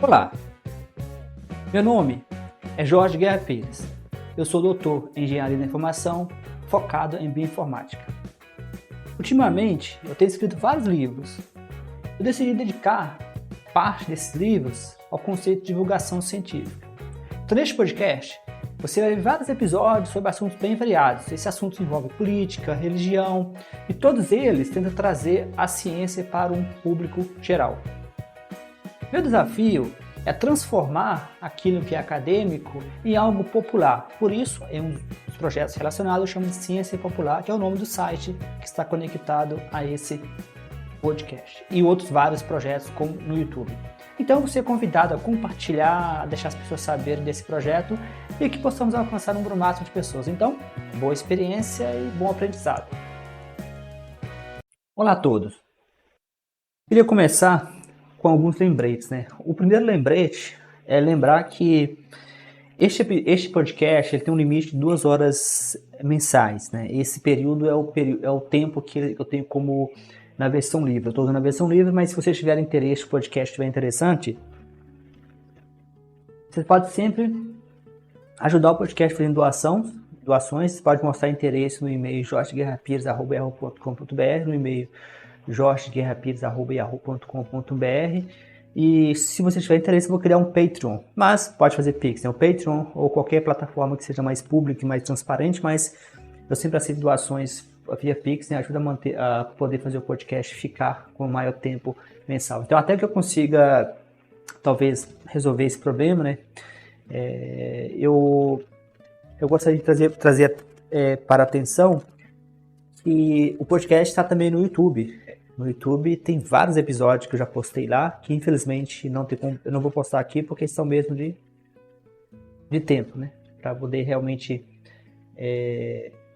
Olá, meu nome é Jorge Guerra Pires. Eu sou doutor em Engenharia da Informação, focado em Bioinformática. Ultimamente, eu tenho escrito vários livros. Eu decidi dedicar parte desses livros ao conceito de divulgação científica. Então, neste podcast, você vai ver vários episódios sobre assuntos bem variados. Esses assuntos envolvem política, religião, e todos eles tentam trazer a ciência para um público geral. Meu desafio é transformar aquilo que é acadêmico em algo popular. Por isso, em um dos projetos relacionados, eu chamo de Ciência Popular, que é o nome do site que está conectado a esse podcast. E outros vários projetos como no YouTube. Então, você é convidado a compartilhar, a deixar as pessoas saberem desse projeto e que possamos alcançar um número máximo de pessoas. Então, boa experiência e bom aprendizado. Olá a todos. Queria começar com alguns lembretes, né? O primeiro lembrete é lembrar que este podcast ele tem um limite de 2 horas mensais, né? Esse período é o tempo que eu tenho como na versão livre. Eu estou usando a versão livre, mas se você tiver interesse, se o podcast estiver interessante, você pode sempre ajudar o podcast fazendo doações. Você pode mostrar interesse no e-mail jorgeguerrapires@yahoo.com.br, no e-mail jorgeguerrapires@yahoo.com.br. E se você tiver interesse, eu vou criar um Patreon. Mas pode fazer Pix, né? O Patreon ou qualquer plataforma que seja mais pública e mais transparente, mas eu sempre aceito doações via Pix, né? Ajuda a poder fazer o podcast ficar com maior tempo mensal. Então, até que eu consiga, talvez, resolver esse problema, né? Eu gostaria de trazer para a atenção que o podcast está também no YouTube. No YouTube tem vários episódios que eu já postei lá, que infelizmente eu não vou postar aqui por questão mesmo de tempo, né? Para poder realmente,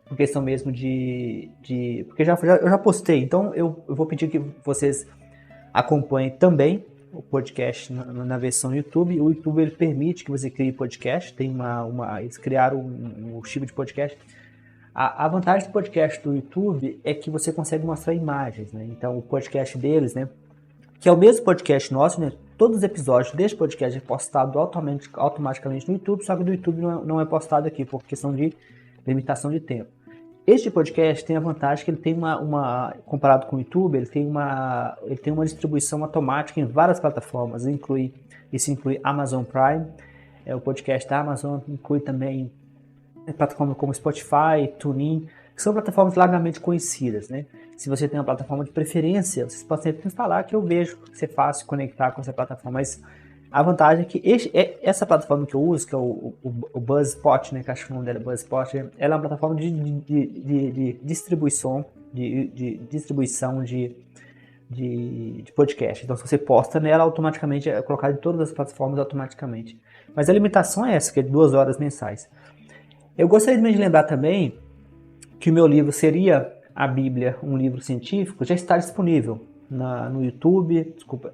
por questão mesmo porque eu já postei, então eu vou pedir que vocês acompanhem também o podcast na versão YouTube. O YouTube ele permite que você crie podcast, eles criaram um tipo de podcast. A vantagem do podcast do YouTube é que você consegue mostrar imagens, né? Então, o podcast deles, né? Que é o mesmo podcast nosso, né? Todos os episódios desse podcast é postado automaticamente no YouTube, só que do YouTube não é postado aqui, por questão de limitação de tempo. Este podcast tem a vantagem que ele tem comparado com o YouTube, ele tem uma distribuição automática em várias plataformas. Isso inclui Amazon Prime, o podcast da Amazon, inclui também plataformas como Spotify, TuneIn, que são plataformas largamente conhecidas, né? Se você tem uma plataforma de preferência, vocês podem sempre falar que eu vejo que é fácil conectar com essa plataforma, mas a vantagem é que essa plataforma que eu uso, que é o Buzzspot, né, que acho que o nome dela é Buzzspot, ela é uma plataforma de distribuição de podcast. Então, se você posta nela, automaticamente é colocado em todas as plataformas automaticamente. Mas a limitação é essa, que é de 2 horas mensais. Eu gostaria de lembrar também que o meu livro Seria a Bíblia um livro científico já está disponível no YouTube. Desculpa,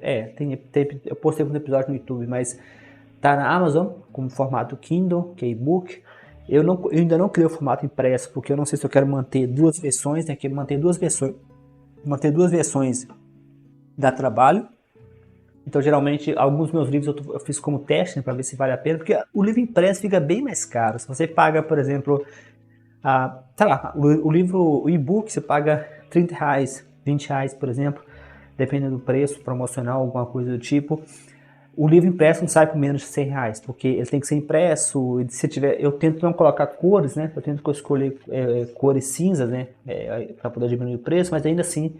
eu postei um episódio no YouTube, mas está na Amazon como formato Kindle, que é e-book. Eu ainda não criei o formato impresso, porque eu não sei se eu quero manter 2 versões, né? Quero manter duas versões dá trabalho. Então, geralmente, alguns meus livros eu fiz como teste, né, para ver se vale a pena, porque o livro impresso fica bem mais caro. Se você paga, por exemplo, o e-book, você paga R$30, R$20, por exemplo, dependendo do preço promocional, alguma coisa do tipo. O livro impresso não sai por menos de R$100, porque ele tem que ser impresso. E eu tento não colocar cores, né? Eu tento escolher cores cinzas, né? Para poder diminuir o preço, mas ainda assim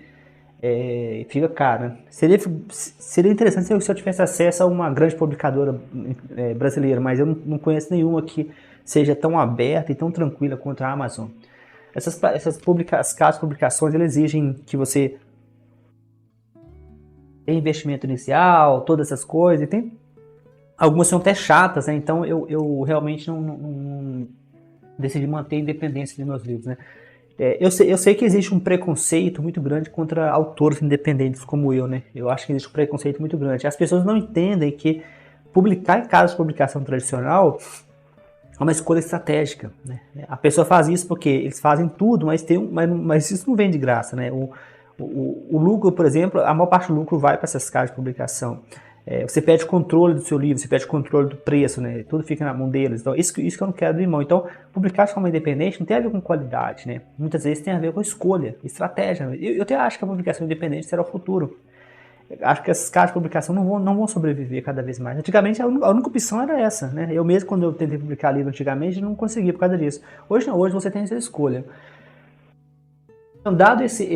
fica caro, né? Seria interessante se eu tivesse acesso a uma grande publicadora brasileira, mas eu não conheço nenhuma que seja tão aberta e tão tranquila quanto a Amazon. As casas de publicações eles exigem que você tenha investimento inicial, todas essas coisas, e algumas são até chatas, né? Então eu realmente não decidi manter a independência dos meus livros, né? Eu sei que existe um preconceito muito grande contra autores independentes como eu, né? Eu acho que existe um preconceito muito grande. As pessoas não entendem que publicar em casa de publicação tradicional é uma escolha estratégica, né? A pessoa faz isso porque eles fazem tudo, mas isso não vem de graça, né? O lucro, por exemplo, a maior parte do lucro vai para essas casas de publicação. Você perde controle do seu livro, você perde controle do preço, né? Tudo fica na mão deles. Então, isso que eu não quero abrir mão. Então, publicar de forma independente não tem a ver com qualidade, né? Muitas vezes tem a ver com escolha, estratégia. Eu até acho que a publicação independente será o futuro. Acho que esses casos de publicação não vão sobreviver cada vez mais. Antigamente, a única opção era essa, né? Eu mesmo, quando eu tentei publicar livro antigamente, não consegui por causa disso. Hoje não, hoje você tem essa escolha. Então, dado essas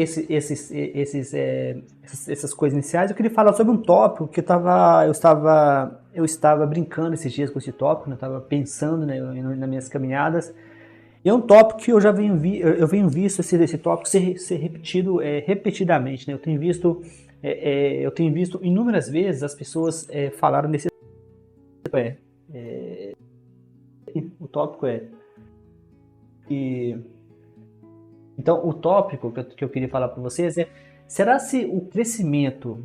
coisas iniciais, eu queria falar sobre um tópico que eu estava brincando esses dias com esse tópico, né? Eu estava pensando, né, nas minhas caminhadas. E é um tópico que eu venho visto esse tópico ser repetido repetidamente, né? Eu tenho visto inúmeras vezes as pessoas falarem desse o tópico então, o tópico que eu queria falar para vocês será se o crescimento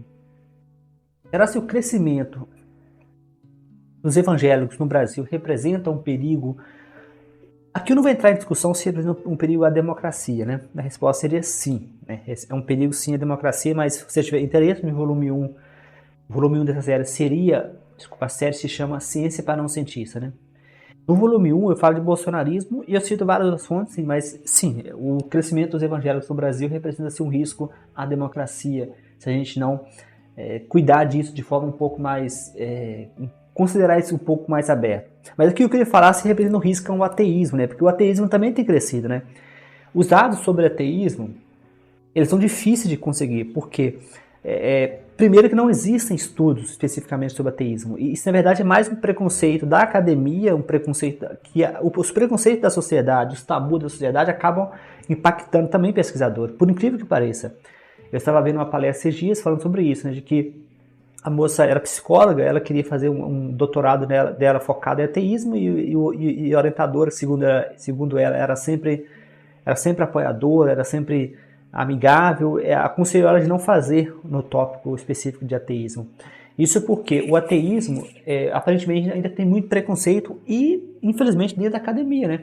dos evangélicos no Brasil representa um perigo? Aqui eu não vou entrar em discussão se representa um perigo à democracia, né? A resposta seria sim, né? É um perigo sim à democracia, mas se você tiver interesse no volume 1, o volume 1 dessa série a série se chama Ciência para Não Cientista, né? No volume 1 eu falo de bolsonarismo e eu cito várias fontes, mas sim, o crescimento dos evangélicos no Brasil representa um risco à democracia, se a gente não cuidar disso de forma um pouco mais... considerar isso um pouco mais aberto. Mas aqui eu queria falar se representa um risco ao ateísmo, né? Porque o ateísmo também tem crescido, né? Os dados sobre ateísmo, eles são difíceis de conseguir, porque... primeiro que não existem estudos especificamente sobre ateísmo. E isso, na verdade, é mais um preconceito da academia, os preconceitos da sociedade, os tabus da sociedade acabam impactando também pesquisadores, por incrível que pareça. Eu estava vendo uma palestra esses dias falando sobre isso, né, de que a moça era psicóloga, ela queria fazer um doutorado dela focado em ateísmo e a orientadora, segundo ela, era sempre apoiadora, era sempre amigável, aconselhou ela de não fazer no tópico específico de ateísmo. Isso porque o ateísmo, aparentemente, ainda tem muito preconceito e, infelizmente, dentro da academia, né?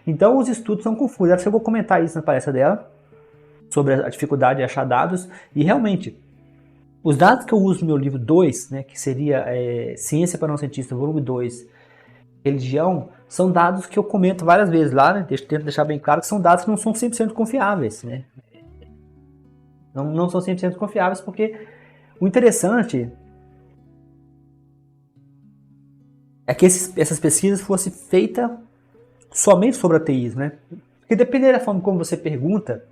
Então, os estudos são confusos. Ela chegou a comentar isso na palestra dela, sobre a dificuldade de achar dados, e realmente, os dados que eu uso no meu livro 2, né, que seria Ciência para Não Cientista, volume 2, Religião, são dados que eu comento várias vezes lá, né? Tento deixar bem claro que são dados que não são 100% confiáveis, né? Não são 100% confiáveis, porque o interessante é que essas pesquisas fossem feitas somente sobre ateísmo, né? Porque dependendo da forma como você pergunta,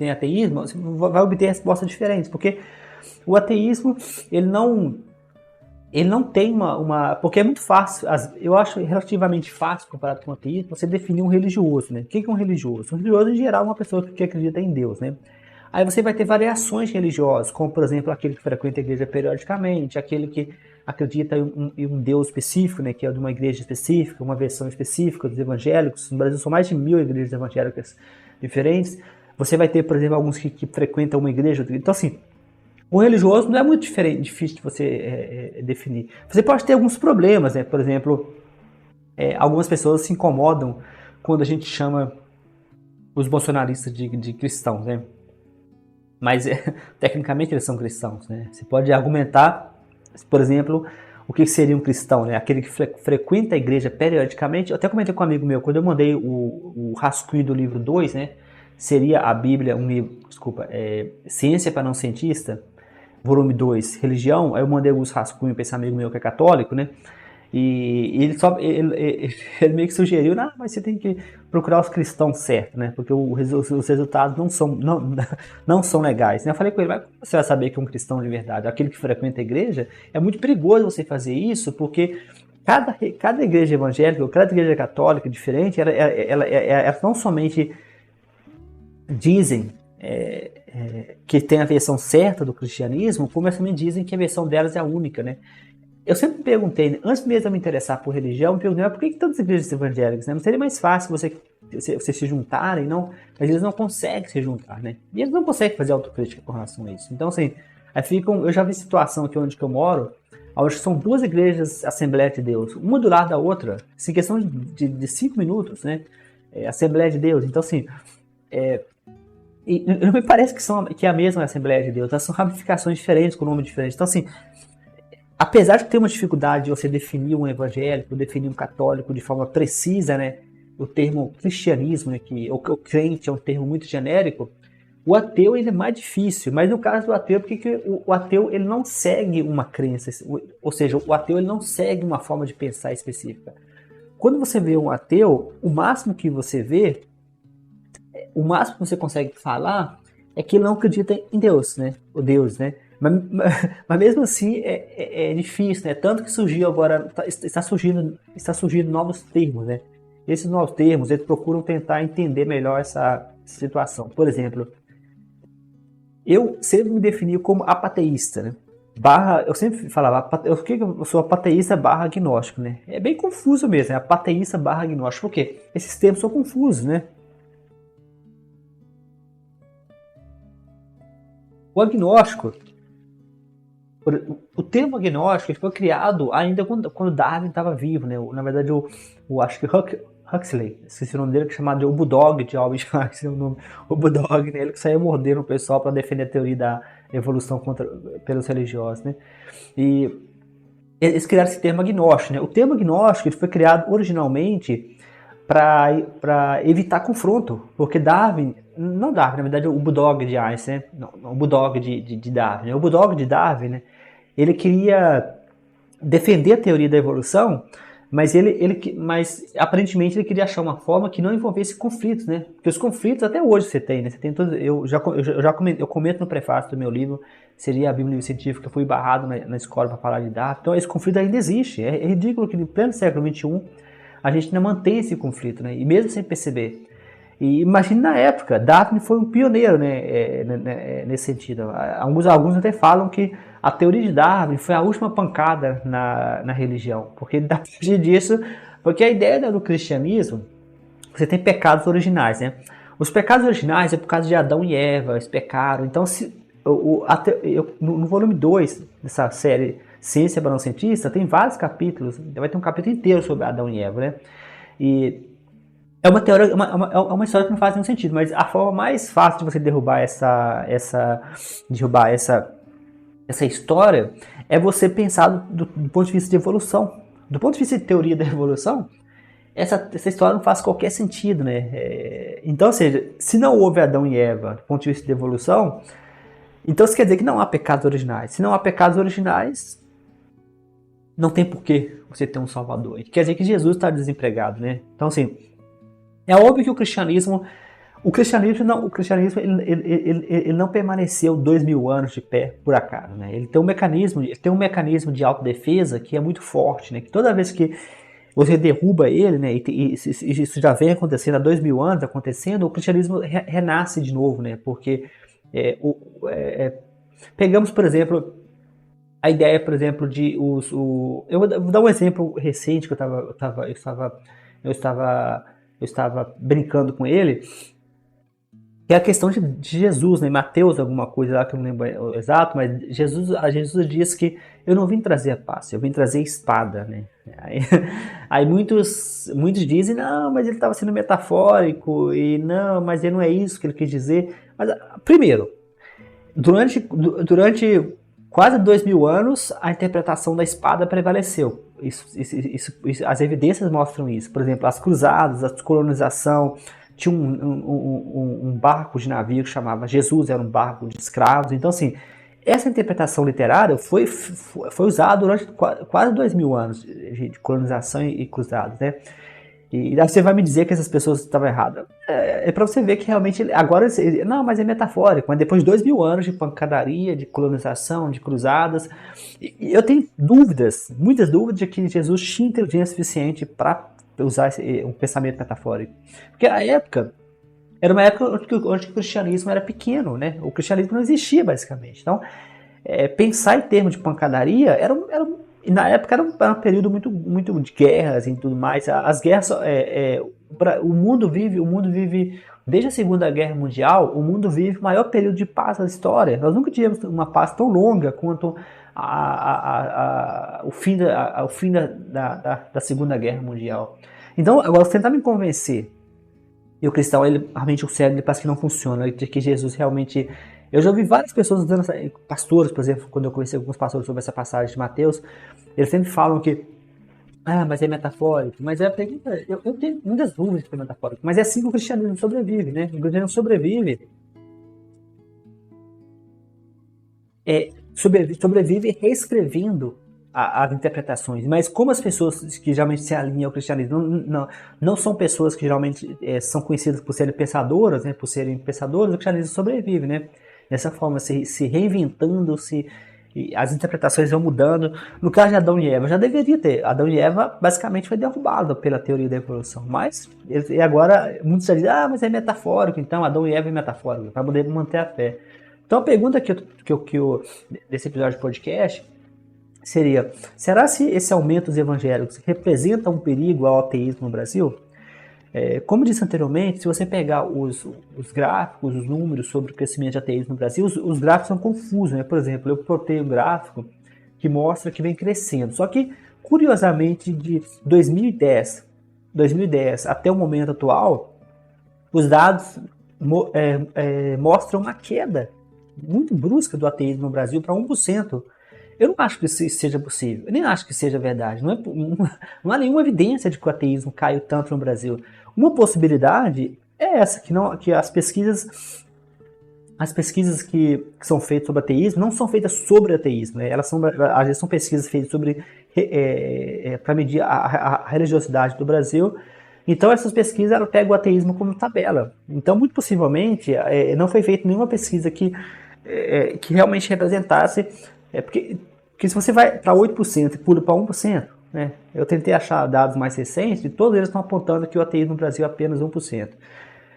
em ateísmo, você vai obter respostas diferentes, porque o ateísmo, ele não tem porque é muito fácil, eu acho relativamente fácil, comparado com o ateísmo, você definir um religioso, né? O que é um religioso? Um religioso, em geral, é uma pessoa que acredita em Deus, né? Aí você vai ter variações religiosas, como, por exemplo, aquele que frequenta a igreja periodicamente, aquele que acredita em um Deus específico, né? Que é de uma igreja específica, uma versão específica dos evangélicos. No Brasil são mais de 1000 igrejas evangélicas diferentes. Você vai ter, por exemplo, alguns que frequentam uma igreja. Então, assim, o religioso não é muito difícil de você definir. Você pode ter alguns problemas, né? Por exemplo, algumas pessoas se incomodam quando a gente chama os bolsonaristas de cristãos, né? Mas, tecnicamente, eles são cristãos, né? Você pode argumentar, por exemplo, o que seria um cristão, né? Aquele que frequenta a igreja periodicamente. Eu até comentei com um amigo meu, quando eu mandei o rascunho do livro 2, né? Seria a Bíblia, Ciência para Não Cientista, volume 2, Religião. Aí eu mandei alguns rascunhos para esse amigo meu que é católico, né? E ele meio que sugeriu, mas você tem que procurar os cristãos certos, né? Porque os resultados não são legais. Eu falei com ele, mas como você vai saber que é um cristão de verdade? Aquele que frequenta a igreja, é muito perigoso você fazer isso, porque cada igreja evangélica, ou cada igreja católica diferente, ela não somente dizem que tem a versão certa do cristianismo, como elas também dizem que a versão delas é a única, né? Eu sempre me perguntei, antes mesmo de eu me interessar por religião, eu me perguntei, por que tantas igrejas evangélicas, né? Não seria mais fácil você se juntarem, não? Mas eles não conseguem se juntar, né? E eles não conseguem fazer autocrítica com relação a isso. Então, assim, eu já vi situação aqui onde eu moro, onde são duas igrejas Assembleia de Deus, uma do lado da outra, em questão de 5 minutos, né? Assembleia de Deus. Então, assim, E não me parece que é a mesma Assembleia de Deus, elas são ramificações diferentes, com nome diferente. Então, assim, apesar de ter uma dificuldade de você definir um evangélico, definir um católico de forma precisa, né? O termo cristianismo, né, o crente é um termo muito genérico, o ateu ele é mais difícil, mas no caso do ateu, porque o ateu ele não segue uma crença, ou seja, o ateu ele não segue uma forma de pensar específica. Quando você vê um ateu, o máximo que você vê, o máximo que você consegue falar é que ele não acredita em Deus, né? O Deus, né? Mas mesmo assim é difícil, né? Tanto que surgiu agora, está surgindo novos termos, né? Esses novos termos, eles procuram tentar entender melhor essa situação. Por exemplo, eu sempre me defini como apateísta, né? Eu sempre falava, eu sou apateísta barra agnóstico, né? É bem confuso mesmo, é apateísta barra agnóstico, por quê? Esses termos são confusos, né? O agnóstico, o termo agnóstico ele foi criado ainda quando Darwin estava vivo, né? Na verdade, acho que Huxley, esqueci o nome dele, que é chamado de o Bulldog de Albert Einstein, o Bulldog, né? Ele que saiu mordendo o pessoal para defender a teoria da evolução pelos religiosos, né? E eles criaram esse termo agnóstico, né? O termo agnóstico ele foi criado originalmente para evitar confronto, porque não Darwin, na verdade o Bulldog de Einstein, não, o Bulldog de Darwin, né? O Bulldog de Darwin, né? Ele queria defender a teoria da evolução, mas aparentemente ele queria achar uma forma que não envolvesse conflitos, né? Porque os conflitos até hoje você tem, né? Você tem todos, eu comento no prefácio do meu livro, seria a Bíblia Científica, eu fui barrado na escola para falar de Darwin. Então esse conflito ainda existe. É ridículo que no pleno século XXI a gente ainda mantém esse conflito, né? E mesmo sem perceber. E imagine na época, Daphne foi um pioneiro, né, nesse sentido. Alguns até falam que a teoria de Darwin foi a última pancada na religião, porque a partir disso, porque a ideia do cristianismo, você tem pecados originais, né? Os pecados originais é por causa de Adão e Eva, eles pecaram. Então, no volume 2 dessa série Ciência para Não Cientista, tem vários capítulos, vai ter um capítulo inteiro sobre Adão e Eva, né? E é uma teoria, é uma história que não faz nenhum sentido, mas a forma mais fácil de você derrubar essa história é você pensar do ponto de vista de evolução. Do ponto de vista de teoria da evolução, essa história não faz qualquer sentido, né? Então, ou seja, se não houve Adão e Eva do ponto de vista de evolução, então isso quer dizer que não há pecados originais. Se não há pecados originais, não tem porquê você ter um salvador. Quer dizer que Jesus está desempregado, né? Então, assim, é óbvio que o cristianismo ele não permaneceu 2000 anos de pé por acaso, né? Ele tem um mecanismo de autodefesa que é muito forte, né? Que toda vez que você derruba ele, né? E isso já vem acontecendo há 2000 anos, acontecendo, o cristianismo renasce de novo, né? Porque pegamos, por exemplo, a ideia, por exemplo, eu vou dar um exemplo recente que eu estava brincando com ele, que é a questão de Jesus, né? Mateus, alguma coisa lá que eu não lembro exato, mas Jesus diz que eu não vim trazer a paz, eu vim trazer a espada, né? Aí muitos dizem, não, mas ele estava sendo metafórico, e não, mas ele não é isso que ele quis dizer. Mas, primeiro, durante quase 2000 anos, a interpretação da espada prevaleceu. As evidências mostram isso. Por exemplo, as cruzadas, a colonização, tinha um barco de navio que chamava Jesus, era um barco de escravos. Então, assim, essa interpretação literária foi usada durante quase 2000 anos de colonização e cruzadas, né? E daí você vai me dizer que essas pessoas estavam erradas. É para você ver que realmente, agora, não, mas é metafórico, mas depois de 2000 anos de pancadaria, de colonização, de cruzadas, eu tenho dúvidas, muitas dúvidas de que Jesus tinha inteligência suficiente para usar um pensamento metafórico. Porque a época era uma época onde o cristianismo era pequeno, né? O cristianismo não existia, basicamente. Então, pensar em termos de pancadaria na época era um período muito de guerras e tudo mais. As guerras, o mundo vive desde a Segunda Guerra Mundial, o mundo vive o maior período de paz da história. Nós nunca tivemos uma paz tão longa quanto o fim da Segunda Guerra Mundial. Então, agora você tentar me convencer E o cristão, ele realmente o cérebro ele parece que não funciona, de que Jesus realmente... Eu já ouvi várias pessoas dando pastores, por exemplo, quando eu conversei com alguns pastores sobre essa passagem de Mateus, eles sempre falam que mas é metafórico. Mas a pergunta, eu tenho muitas dúvidas sobre metafórico, mas é assim que o cristianismo sobrevive, né? O cristianismo sobrevive reescrevendo as interpretações. Mas como as pessoas que geralmente se alinham ao cristianismo não são pessoas que geralmente são conhecidas por serem pensadoras, né? Por serem pensadoras, o cristianismo sobrevive, né? Dessa forma, se reinventando, e as interpretações vão mudando. No caso de Adão e Eva, já deveria ter. Adão e Eva basicamente foi derrubado pela teoria da evolução. Mas, e agora, muitos já dizem, mas é metafórico, então Adão e Eva é metafórico, para poder manter a fé. Então a pergunta desse episódio de podcast seria, será se esse aumento dos evangélicos representa um perigo ao ateísmo no Brasil? Como disse anteriormente, se você pegar os gráficos, os números sobre o crescimento de ateísmo no Brasil, os gráficos são confusos, né? Por exemplo, eu botei um gráfico que mostra que vem crescendo. Só que, curiosamente, de 2010 até o momento atual, os dados mostram uma queda muito brusca do ateísmo no Brasil para 1%. Eu não acho que isso seja possível, eu nem acho que seja verdade. Não há nenhuma evidência de que o ateísmo caiu tanto no Brasil. Uma possibilidade é essa, que as pesquisas que são feitas sobre ateísmo não são feitas sobre ateísmo, né? Às vezes são pesquisas feitas para medir a religiosidade do Brasil. Então essas pesquisas pegam o ateísmo como tabela. Então muito possivelmente não foi feita nenhuma pesquisa que realmente representasse, porque se você vai para 8% e pula para 1%, né? Eu tentei achar dados mais recentes e todos eles estão apontando que o ateísmo no Brasil é apenas 1%.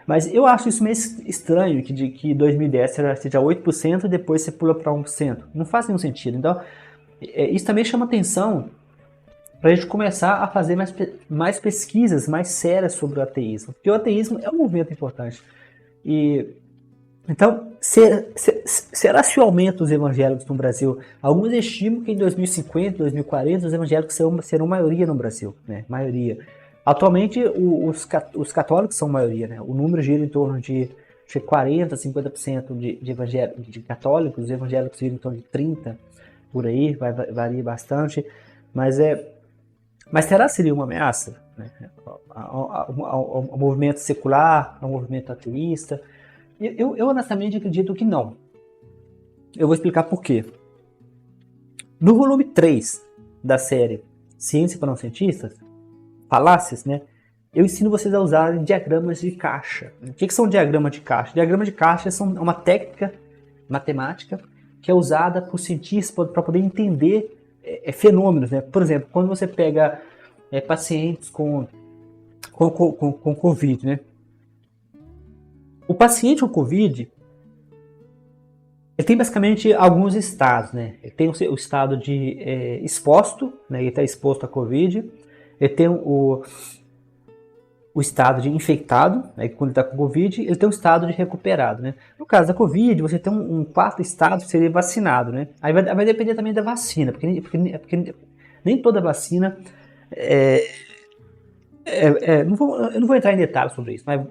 Mas eu acho isso meio estranho, que 2010 seja 8% e depois você pula para 1%. Não faz nenhum sentido. Então, isso também chama atenção para a gente começar a fazer mais pesquisas mais sérias sobre o ateísmo. Porque o ateísmo é um movimento importante. Então, será se o aumento dos evangélicos no Brasil? Alguns estimam que em 2050, 2040, os evangélicos serão maioria no Brasil, né? Maioria. Atualmente, os católicos são maioria, né? O número gira em torno de 40%, 50% de católicos, os evangélicos giram em torno de 30%, por aí, varia bastante. Mas será que seria uma ameaça, né? Ao movimento secular, ao movimento ateísta? Eu honestamente acredito que não. Eu vou explicar por quê. No volume 3 da série Ciência para Não Cientistas, Falácias, né? Eu ensino vocês a usarem diagramas de caixa. O que são diagramas de caixa? Diagramas de caixa são uma técnica matemática que é usada por cientistas para poder entender fenômenos, né? Por exemplo, quando você pega pacientes com Covid, né? O paciente com Covid, ele tem basicamente alguns estados, né? Ele tem o estado de exposto, né? Ele está exposto à Covid. Ele tem o estado de infectado, né? Quando ele está com Covid. Ele tem o estado de recuperado, né? No caso da Covid, você tem um quarto estado que seria vacinado, né? Aí vai depender também da vacina, porque nem toda vacina eu não vou entrar em detalhes sobre isso, mas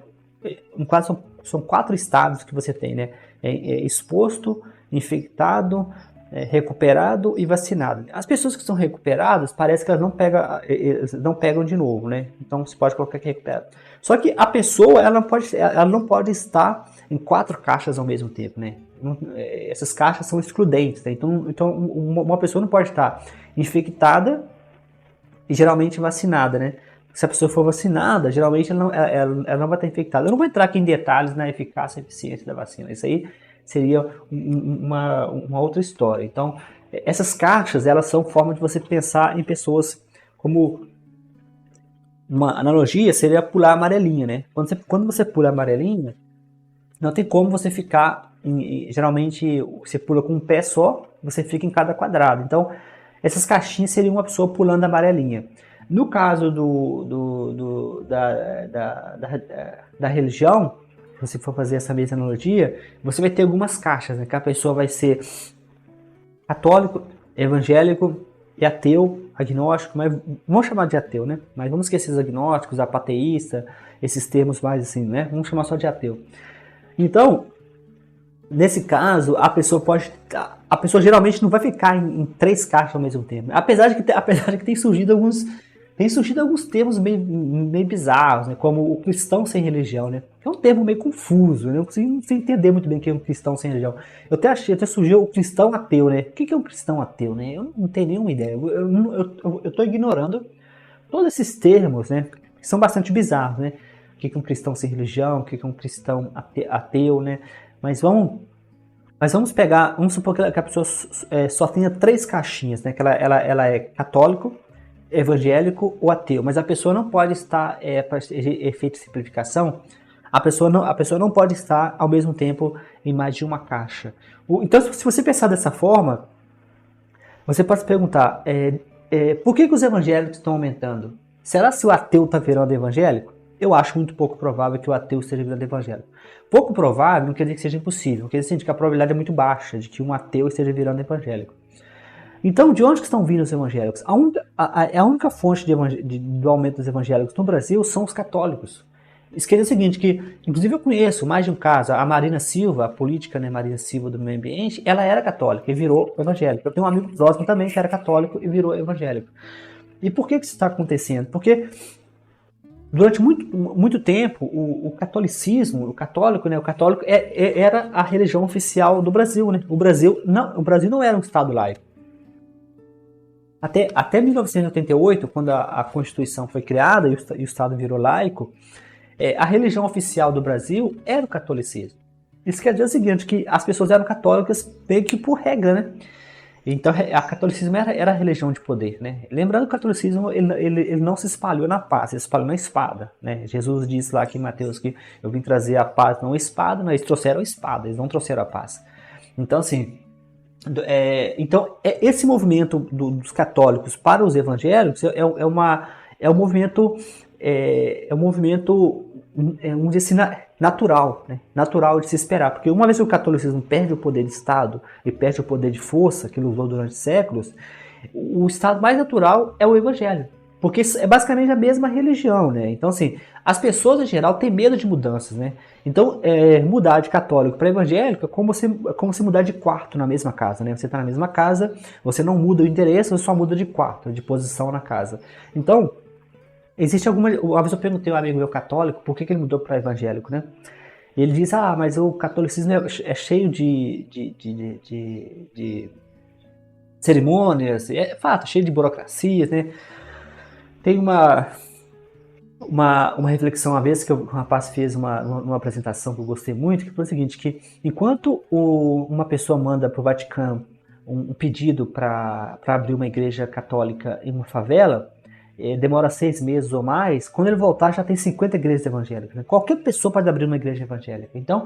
no caso são 4 estados que você tem, né? Exposto, infectado, recuperado e vacinado. As pessoas que são recuperadas, parece que elas não pegam de novo, né? Então você pode colocar que é recuperado. Só que a pessoa, ela não pode estar em 4 caixas ao mesmo tempo, né? Essas caixas são excludentes, né? Então uma pessoa não pode estar infectada e geralmente vacinada, né? Se a pessoa for vacinada, geralmente ela não vai estar infectada. Eu não vou entrar aqui em detalhes na eficácia e eficiência da vacina. Isso aí seria uma outra história. Então, essas caixas, elas são forma de você pensar em pessoas como... Uma analogia seria pular a amarelinha, né? Quando você pula a amarelinha, não tem como você ficar... geralmente, você pula com um pé só, você fica em cada quadrado. Então, essas caixinhas seriam uma pessoa pulando a amarelinha. No caso da religião, se você for fazer essa mesma analogia, você vai ter algumas caixas, né? Que a pessoa vai ser católico, evangélico, e ateu, agnóstico, mas vamos chamar de ateu, né? Mas vamos esquecer os agnósticos, apateísta, esses termos mais assim, né? Vamos chamar só de ateu. Então, nesse caso, a pessoa geralmente não vai ficar em três caixas ao mesmo tempo. Apesar de que tem surgido alguns termos meio bizarros, né? Como o cristão sem religião, né? Que é um termo meio confuso, né? Eu não consigo entender muito bem o que é um cristão sem religião. Até surgiu o cristão ateu, né? O que é um cristão ateu, né? Eu não tenho nenhuma ideia. Eu tô ignorando todos esses termos, né? Que são bastante bizarros, né? O que é um cristão sem religião, o que é um cristão ateu, né? Mas vamos pegar, vamos supor que a pessoa só tenha três caixinhas, né? Que ela é católico, evangélico ou ateu, mas a pessoa não pode estar, para efeito de simplificação, a pessoa não pode estar ao mesmo tempo em mais de uma caixa. Então, se você pensar dessa forma, você pode se perguntar, por que os evangélicos estão aumentando? Será que o ateu está virando evangélico? Eu acho muito pouco provável que o ateu esteja virando evangélico. Pouco provável não quer dizer que seja impossível, quer dizer que a probabilidade é muito baixa de que um ateu esteja virando evangélico. Então, de onde que estão vindo os evangélicos? A única fonte do aumento dos evangélicos no Brasil são os católicos. Isso quer dizer o seguinte, que inclusive eu conheço mais de um caso, a Marina Silva, a política, né, Marina Silva do meio ambiente, ela era católica e virou evangélica. Eu tenho um amigo próximo também que era católico e virou evangélico. E por que isso está acontecendo? Porque durante muito tempo, o catolicismo, o católico era a religião oficial do Brasil, né? O Brasil não era um Estado laico. Até 1988, quando a Constituição foi criada e o Estado virou laico, a religião oficial do Brasil era o catolicismo. Isso quer dizer o seguinte, que as pessoas eram católicas meio que por regra, né? Então, a catolicismo era a religião de poder, né? Lembrando que o catolicismo ele não se espalhou na paz, ele se espalhou na espada, né? Jesus disse lá aqui em Mateus que eu vim trazer a paz, não a espada, mas eles trouxeram a espada, eles não trouxeram a paz. Então, assim, esse movimento dos católicos para os evangélicos é um movimento, vamos dizer assim, natural, né? Natural de se esperar, porque uma vez que o catolicismo perde o poder de Estado e perde o poder de força que ele usou durante séculos, o estado mais natural é o evangelho, porque é basicamente a mesma religião, né? Então, assim, as pessoas em geral têm medo de mudanças, né? Então, mudar de católico para evangélico é como se mudar de quarto na mesma casa, né? Você está na mesma casa, você não muda o endereço, você só muda de quarto, de posição na casa. Então, existe alguma... Uma vez eu perguntei a um amigo meu católico por que ele mudou para evangélico, né? E ele diz, mas o catolicismo é cheio de cerimônias, é fato, cheio de burocracias, né? Tem uma reflexão uma vez que o rapaz fez numa apresentação que eu gostei muito, que foi o seguinte, que enquanto uma pessoa manda para o Vaticano um pedido para abrir uma igreja católica em uma favela, demora 6 meses ou mais, quando ele voltar já tem 50 igrejas evangélicas. Né? Qualquer pessoa pode abrir uma igreja evangélica. Então,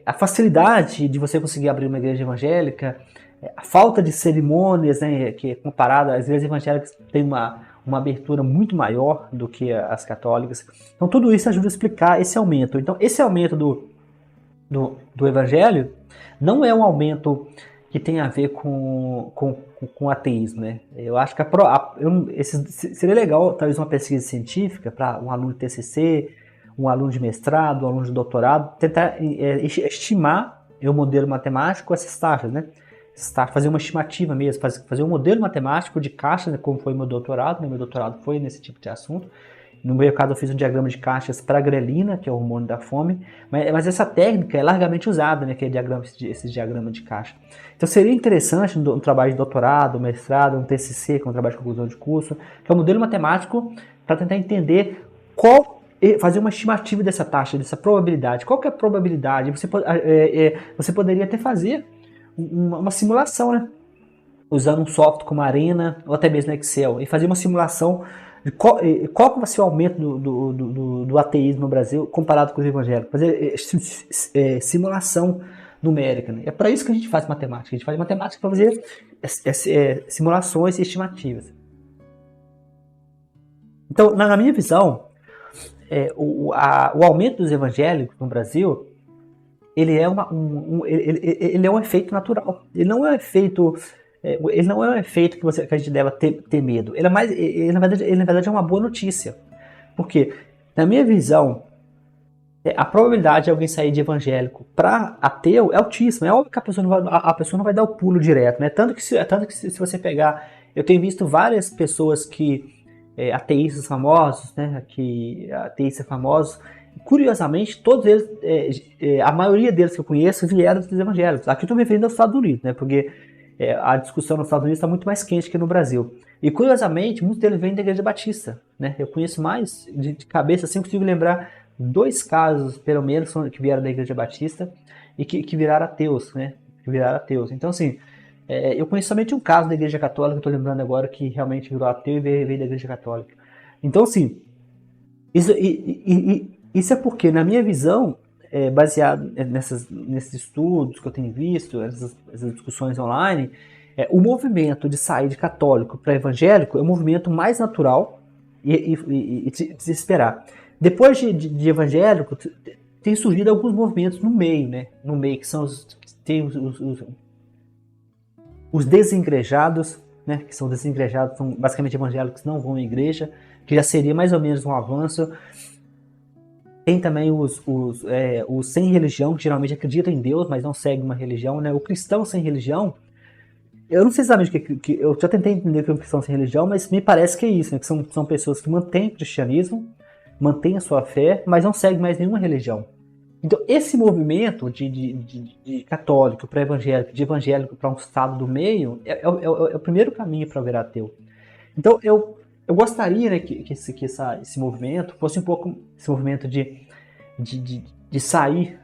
a facilidade de você conseguir abrir uma igreja evangélica, a falta de cerimônias, né, que é comparada, as igrejas evangélicas têm uma abertura muito maior do que as católicas. Então, tudo isso ajuda a explicar esse aumento. Então, esse aumento do evangelho não é um aumento que tem a ver com ateísmo, né? Eu acho que seria legal, talvez, uma pesquisa científica para um aluno de TCC, um aluno de mestrado, um aluno de doutorado, tentar estimar o modelo matemático, essas taxas, né? Fazer uma estimativa mesmo, fazer um modelo matemático de caixas, né, como foi meu doutorado, né? Meu doutorado foi nesse tipo de assunto. No meu caso, eu fiz um diagrama de caixas para a grelina, que é o hormônio da fome, mas essa técnica é largamente usada, né, que é esse diagrama de caixa. Então, seria interessante um trabalho de doutorado, mestrado, um TCC, que é um trabalho de conclusão de curso, que é um modelo matemático para tentar entender fazer uma estimativa dessa taxa, dessa probabilidade. Qual que é a probabilidade? Você poderia até fazer uma simulação, né, usando um software como Arena ou até mesmo Excel, e fazer uma simulação de qual vai ser o aumento do ateísmo no Brasil comparado com os evangélicos. Fazer simulação numérica. Né? É para isso que a gente faz matemática. A gente faz matemática para fazer simulações e estimativas. Então, na minha visão, o aumento dos evangélicos no Brasil, ele é um efeito natural. Ele não é um efeito ele não é um efeito que a gente deve ter medo. Ele, na verdade, é uma boa notícia. Porque, na minha visão, a probabilidade de alguém sair de evangélico para ateu é altíssima. É óbvio que a pessoa não vai dar o pulo direto, né? Tanto que se você pegar... Eu tenho visto várias pessoas ateístas famosos, né? Ateístas famosos, curiosamente, todos eles, a maioria deles que eu conheço vieram dos evangélicos. Aqui eu estou me referindo aos Estados Unidos, né? Porque a discussão nos Estados Unidos está muito mais quente que no Brasil. E curiosamente, muitos deles vêm da Igreja Batista, né? Eu conheço mais de cabeça, assim, eu consigo lembrar 2 casos, pelo menos, que vieram da Igreja Batista e que viraram ateus, né? Que viraram ateus. Então, assim, eu conheço somente um caso da Igreja Católica, estou lembrando agora, que realmente virou ateu e veio da Igreja Católica. Então, assim, isso é porque, na minha visão, baseado nesses estudos que eu tenho visto, essas discussões online, o movimento de sair de católico para evangélico é o movimento mais natural de se esperar. Depois de evangélico, tem surgido alguns movimentos no meio, né? No meio, que são os desengrejados, né? Que são desengrejados, são basicamente evangélicos que não vão à igreja, que já seria mais ou menos um avanço. Tem também os sem religião, que geralmente acreditam em Deus, mas não seguem uma religião, né? O cristão sem religião, eu não sei exatamente que eu já tentei entender o que é um cristão sem religião, mas me parece que é isso, né? Que são pessoas que mantêm o cristianismo, mantêm a sua fé, mas não seguem mais nenhuma religião. Então, esse movimento de católico para evangélico, de evangélico para um estado do meio, é o primeiro caminho para virar ateu. Então, eu gostaria, né, que esse movimento fosse um pouco esse movimento de sair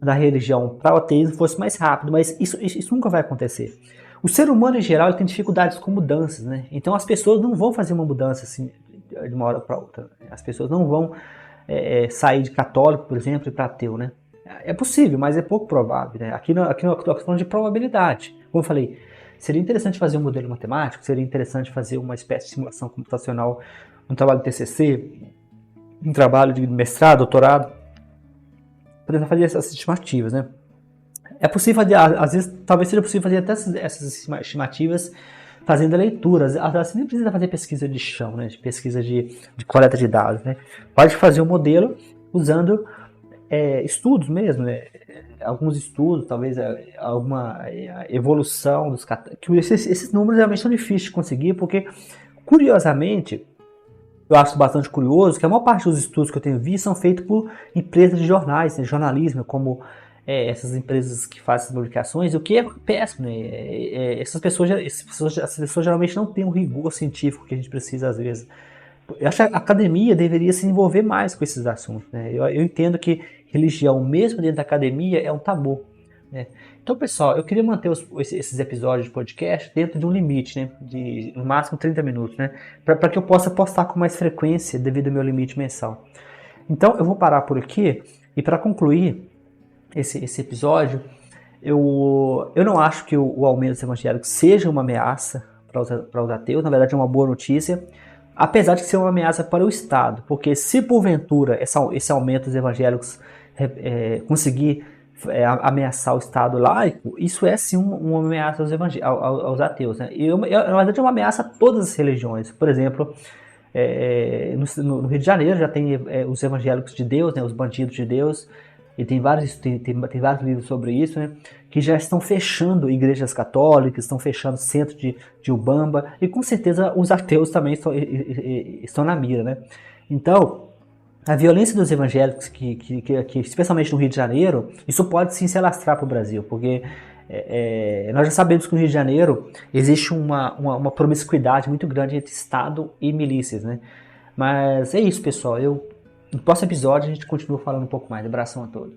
da religião para o ateísmo fosse mais rápido, mas isso nunca vai acontecer. O ser humano, em geral, ele tem dificuldades com mudanças, né? Então, as pessoas não vão fazer uma mudança assim de uma hora para outra. As pessoas não vão sair de católico, por exemplo, e para ateu, né? É possível, mas é pouco provável, né? Aqui nós estamos falando de probabilidade. Como eu falei, seria interessante fazer um modelo matemático, seria interessante fazer uma espécie de simulação computacional, um trabalho de TCC, um trabalho de mestrado, doutorado, para tentar fazer essas estimativas, né? É possível fazer, às vezes, talvez seja possível fazer até essas estimativas fazendo leituras. Você nem precisa fazer pesquisa de chão, né? Pesquisa de coleta de dados, né? Pode fazer um modelo usando estudos mesmo, né? Alguns estudos, talvez alguma evolução dos catálogos. Esses números realmente são difíceis de conseguir, porque, curiosamente, eu acho bastante curioso que a maior parte dos estudos que eu tenho visto são feitos por empresas de jornais, né, jornalismo, como essas empresas que fazem essas publicações, o que é péssimo, né? Essas pessoas geralmente não têm o rigor científico que a gente precisa às vezes. Eu acho que a academia deveria se envolver mais com esses assuntos, né? Eu entendo que religião, mesmo dentro da academia, é um tabu, né? Então, pessoal, eu queria manter esses episódios de podcast dentro de um limite, né? De no máximo 30 minutos, né? Para que eu possa postar com mais frequência devido ao meu limite mensal. Então, eu vou parar por aqui e para concluir esse episódio, eu não acho que o aumento dos evangélicos seja uma ameaça para os ateus, na verdade é uma boa notícia, apesar de ser uma ameaça para o Estado, porque se porventura esse aumento dos evangélicos conseguir ameaçar o Estado laico, isso é sim uma ameaça aos ateus, né? E na verdade é uma ameaça a todas as religiões. Por exemplo, no Rio de Janeiro já tem os evangélicos de Deus, né, os bandidos de Deus, e tem vários livros sobre isso, né, que já estão fechando igrejas católicas, estão fechando centros de Umbanda, e com certeza os ateus também estão na mira, né? Então, a violência dos evangélicos, que especialmente no Rio de Janeiro, isso pode sim se alastrar para o Brasil, porque nós já sabemos que no Rio de Janeiro existe uma promiscuidade muito grande entre Estado e milícias, né? Mas é isso, pessoal. No próximo episódio a gente continua falando um pouco mais. Abração a todos.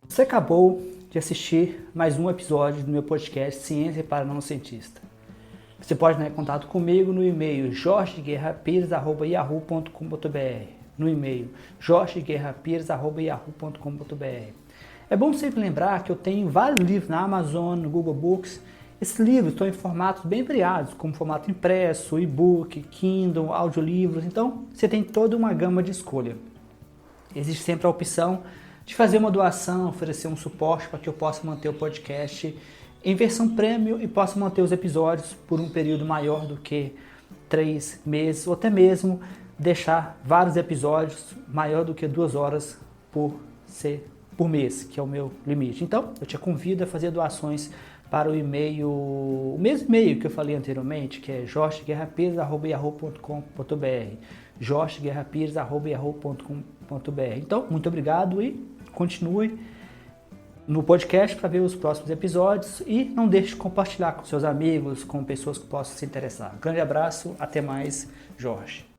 Você acabou de assistir mais um episódio do meu podcast Ciência para Não Cientista. Você pode entrar em contato comigo no e-mail jorgeguerrapires@yahoo.com.br, no e-mail jorgeguerrapires@yahoo.com.br. É bom sempre lembrar que eu tenho vários livros na Amazon, no Google Books. Esses livros estão em formatos bem variados, como formato impresso, e-book, Kindle, audiolivros. Então, você tem toda uma gama de escolha. Existe sempre a opção de fazer uma doação, oferecer um suporte para que eu possa manter o podcast em versão premium e possa manter os episódios por um período maior do que 3 meses, ou até mesmo deixar vários episódios maior do que 2 horas por mês, que é o meu limite. Então, eu te convido a fazer doações para o e-mail, o mesmo e-mail que eu falei anteriormente, que é jorgeguerrapires@yahoo.com.br, jorgeguerrapires@yahoo.com.br. Então, muito obrigado e continue no podcast para ver os próximos episódios e não deixe de compartilhar com seus amigos, com pessoas que possam se interessar. Um grande abraço, até mais, Jorge.